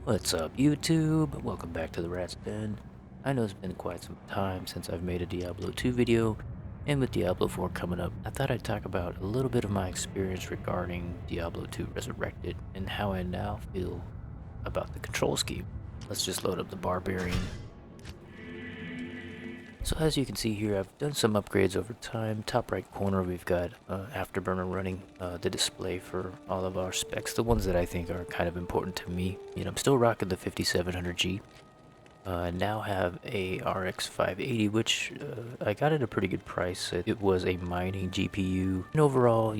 What's up, YouTube? Welcome back to the Rat's Den. I know it's been quite some time since I've made a Diablo 2 video, and with Diablo 4 coming up, I thought I'd talk about a little bit of my experience regarding Diablo 2 Resurrected and how I now feel about the control scheme. Let's just load up the Barbarian. So as you can see here, I've done some upgrades over time. Top right corner, we've got Afterburner running the display for all of our specs, the ones that I think are kind of important to me. I'm still rocking the 5700G. I now have a RX580, which I got at a pretty good price. It was a mining GPU, and overall,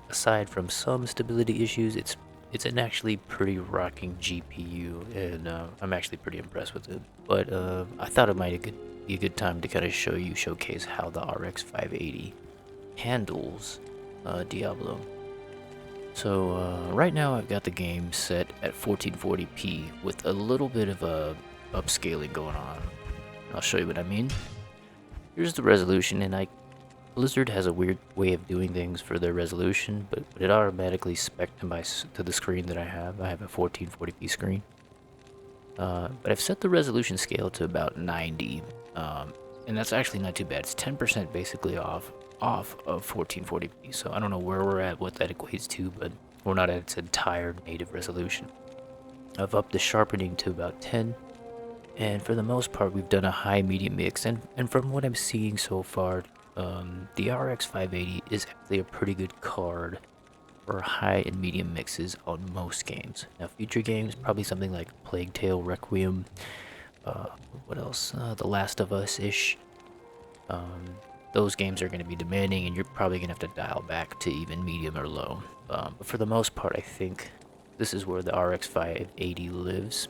aside from some stability issues, it's an actually pretty rocking GPU, and I'm actually pretty impressed with it. But I thought it might be a good time to kind of showcase how the RX580 handles Diablo. So right now I've got the game set at 1440p with a little bit of a upscaling going on. I'll show you what I mean. Here's the resolution, and Blizzard has a weird way of doing things for their resolution, but it automatically spec'd to the screen that I have. I have a 1440p screen. But I've set the resolution scale to about 90, and that's actually not too bad. It's 10% basically off of 1440p, so I don't know where we're at, what that equates to, but we're not at its entire native resolution. I've upped the sharpening to about 10, and for the most part we've done a high-medium mix, and from what I'm seeing so far, the RX580 is actually a pretty good card for high and medium mixes on most games. Now, future games, probably something like Plague Tale, Requiem, what else? The Last of Us-ish. Those games are going to be demanding, and you're probably going to have to dial back to even medium or low. But for the most part, I think this is where the RX580 lives.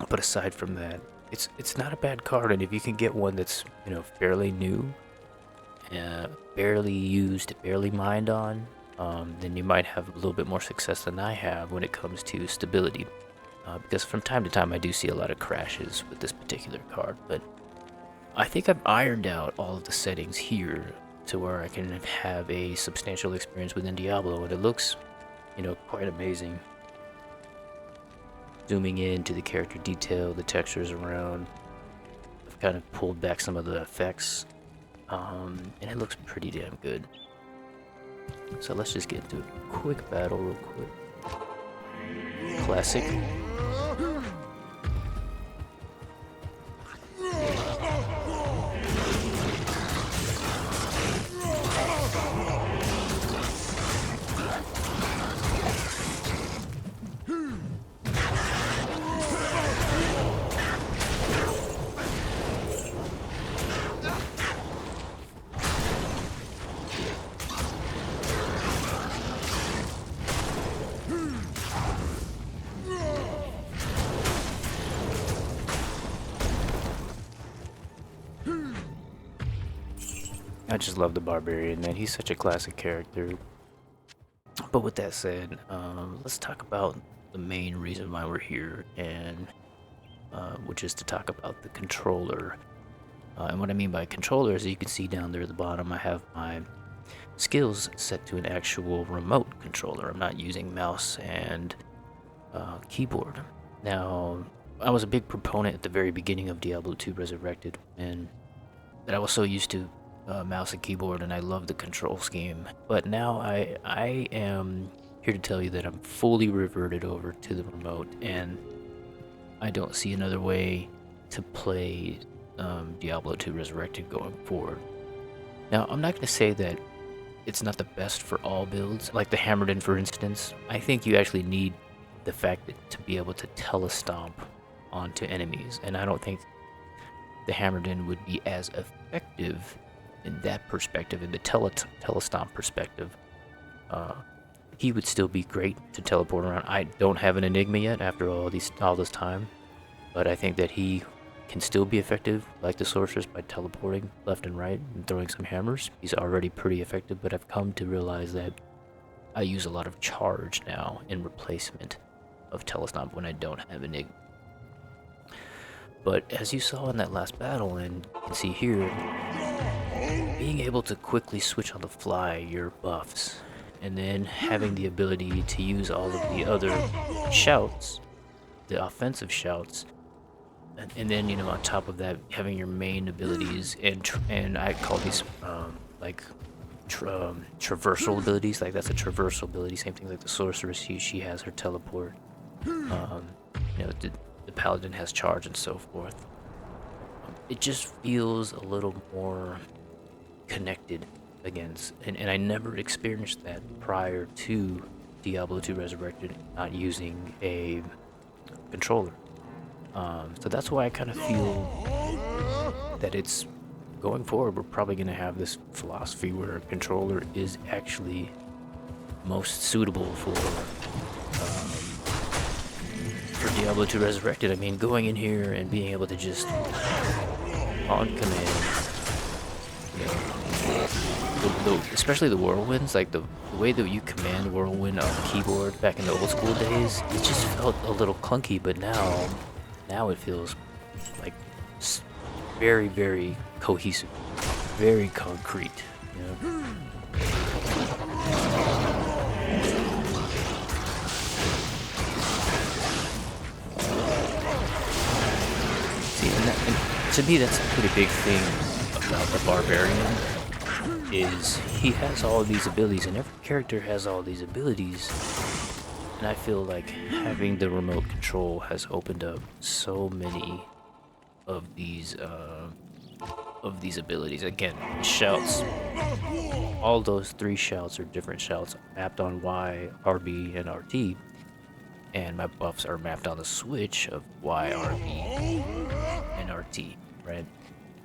But aside from that, it's not a bad card, and if you can get one that's fairly new, barely used, barely mined on, then you might have a little bit more success than I have when it comes to stability. Because from time to time I do see a lot of crashes with this particular card, but I think I've ironed out all of the settings here to where I can have a substantial experience within Diablo, and it looks, quite amazing. Zooming in to the character detail, the textures around, I've kind of pulled back some of the effects, and it looks pretty damn good. So let's just get into a quick battle real quick. Classic. I just love the Barbarian, man. He's such a classic character. But with that said, let's talk about the main reason why we're here, and which is to talk about the controller. And what I mean by controller is, you can see down there at the bottom, I have my skills set to an actual remote controller. I'm not using mouse and keyboard. Now, I was a big proponent at the very beginning of Diablo 2 Resurrected, and that I was so used to mouse and keyboard, and I love the control scheme. But now I am here to tell you that I'm fully reverted over to the remote, and I don't see another way to play Diablo 2 Resurrected going forward. Now, I'm not going to say that it's not the best for all builds, like the Hammered In, for instance. I think you actually need the fact that to be able to telestomp onto enemies, and I don't think the Hammered In would be as effective in that perspective, in the telestomp perspective. He would still be great to teleport around. I don't have an Enigma yet after all this time, but I think that he can still be effective like the Sorceress by teleporting left and right and throwing some hammers. He's already pretty effective, but I've come to realize that I use a lot of charge now in replacement of telestomp when I don't have Enigma. But as you saw in that last battle, and you can see here, being able to quickly switch on the fly your buffs, and then having the ability to use all of the other shouts the offensive shouts, and then on top of that, having your main abilities and I call these like traversal abilities. Like that's a traversal ability. Same thing like the sorceress. She has her teleport. The paladin has charge and so forth. It just feels a little more connected against, and I never experienced that prior to Diablo 2 Resurrected, not using a controller. So that's why I kind of feel that it's going forward. We're probably going to have this philosophy where a controller is actually most suitable for Diablo 2 Resurrected. I mean, going in here and being able to just on command, especially the whirlwinds, like the way that you command whirlwind on the keyboard back in the old school days, it just felt a little clunky. But now it feels like very, very cohesive, very concrete. See, and to me, that's a pretty big thing about the barbarian. Is he has all of these abilities, and every character has all these abilities, and I feel like having the remote control has opened up so many of these abilities. Again, shouts, all those 3 shouts are different shouts mapped on Y, RB, and RT, and my buffs are mapped on the switch of Y, RB, and RT, right?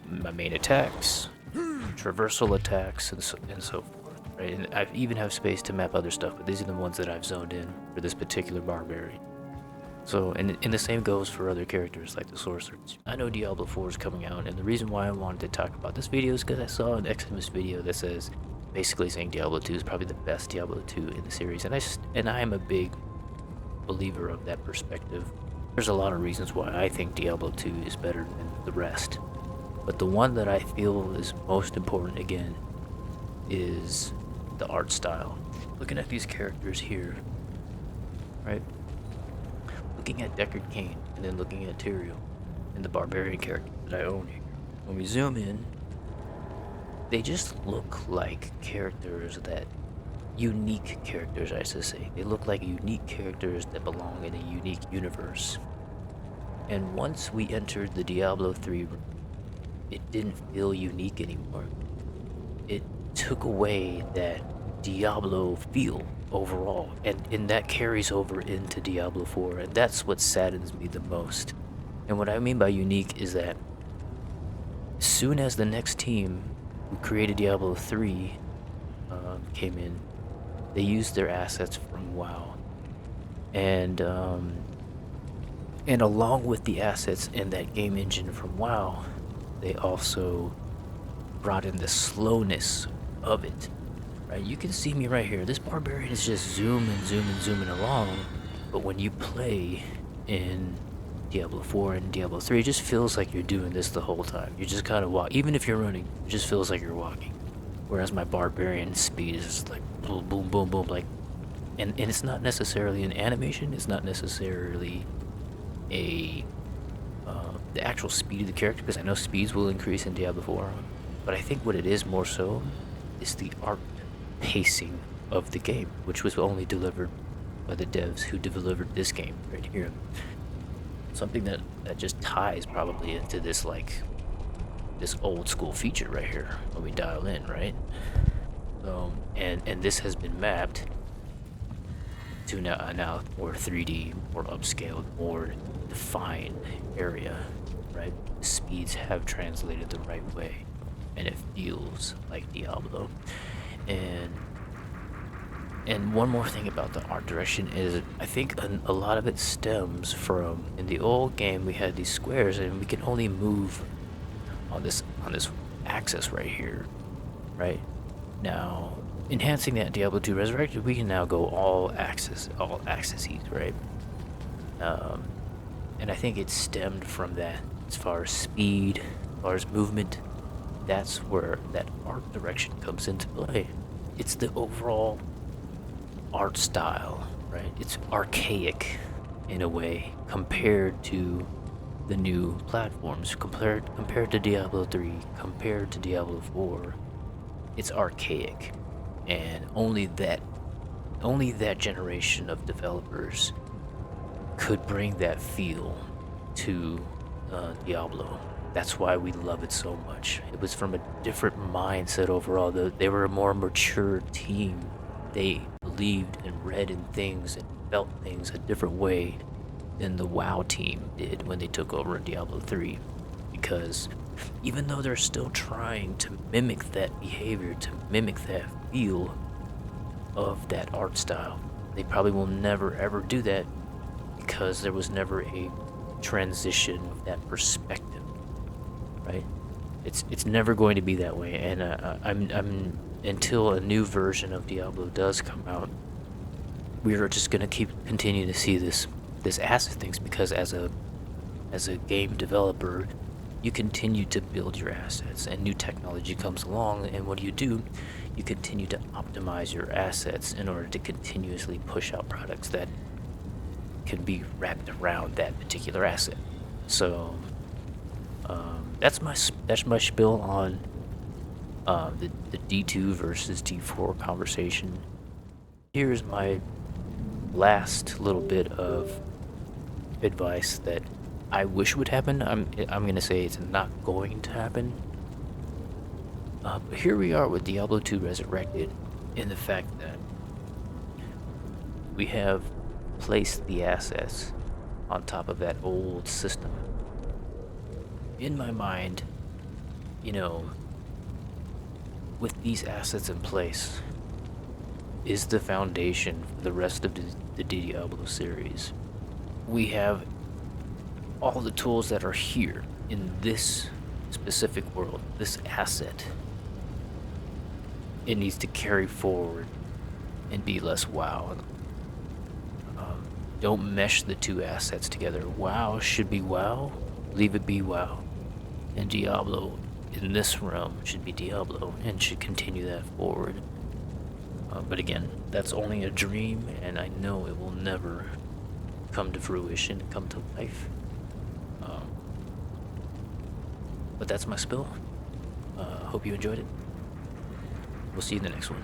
My main attacks, traversal attacks, and so forth, right? And I even have space to map other stuff, but these are the ones that I've zoned in for this particular barbarian. So, and the same goes for other characters like the sorcerers. I know Diablo 4 is coming out, and the reason why I wanted to talk about this video is because I saw an Xmas video that says, basically saying Diablo 2 is probably the best Diablo 2 in the series, and I am a big believer of that perspective. There's a lot of reasons why I think Diablo 2 is better than the rest. But the one that I feel is most important, again, is the art style. Looking at these characters here, right? Looking at Deckard Cain, and then looking at Tyrael, and the barbarian character that I own here. When we zoom in, they just look like characters that... unique characters, I should say. They look like unique characters that belong in a unique universe. And once we entered the Diablo 3, it didn't feel unique anymore. It took away that Diablo feel overall, and that carries over into Diablo 4, and that's what saddens me the most. And what I mean by unique is that as soon as the next team who created Diablo 3 came in, they used their assets from WoW, and along with the assets in that game engine from WoW, they also brought in the slowness of it. Right? You can see me right here. This barbarian is just zooming along, but when you play in Diablo 4 and Diablo 3, it just feels like you're doing this the whole time. You just kind of walk, even if you're running, it just feels like you're walking. Whereas my barbarian speed is like boom, boom, boom, boom, like, and it's not necessarily an animation. It's not necessarily the actual speed of the character, because I know speeds will increase in Diablo 4, but I think what it is more so is the art pacing of the game, which was only delivered by the devs who delivered this game right here. Something that just ties probably into this this old school feature right here when we dial in, right? And this has been mapped to now more 3D, more upscaled, more defined area, right? The speeds have translated the right way, and it feels like Diablo. And one more thing about the art direction is, I think a lot of it stems from, in the old game we had these squares and we can only move on this axis right here, right? Now, enhancing that Diablo 2 Resurrected, we can now go all axes, right? And I think it stemmed from that. As far as speed, as far as movement, that's where that art direction comes into play. It's the overall art style, right? It's archaic, in a way, compared to the new platforms, compared to Diablo 3, compared to Diablo 4. It's archaic, and only that generation of developers could bring that feel to Diablo. That's why we love it so much. It was from a different mindset overall. They were a more mature team. They believed and read in things and felt things a different way than the WoW team did when they took over in Diablo 3. Because even though they're still trying to mimic that behavior, to mimic that feel of that art style, they probably will never ever do that because there was never a transition of that perspective, right? It's never going to be that way, and I'm until a new version of Diablo does come out, we are just gonna continue to see this asset things, because as a game developer, you continue to build your assets and new technology comes along, and what do? You continue to optimize your assets in order to continuously push out products that can be wrapped around that particular asset. So that's my spiel on the D2 versus D4 conversation. Here's my last little bit of advice that I wish would happen. I'm gonna say it's not going to happen. But here we are with Diablo 2 Resurrected, in the fact that we have placed the assets on top of that old system. In my mind, with these assets in place, is the foundation for the rest of the Diablo series. We have all the tools that are here in this specific world, this asset. It needs to carry forward and be less WoW. Don't mesh the two assets together. WoW should be WoW, leave it be WoW. And Diablo, in this realm, should be Diablo and should continue that forward. But again, that's only a dream, and I know it will never come to fruition, come to life. But that's my spill. Hope you enjoyed it. We'll see you in the next one.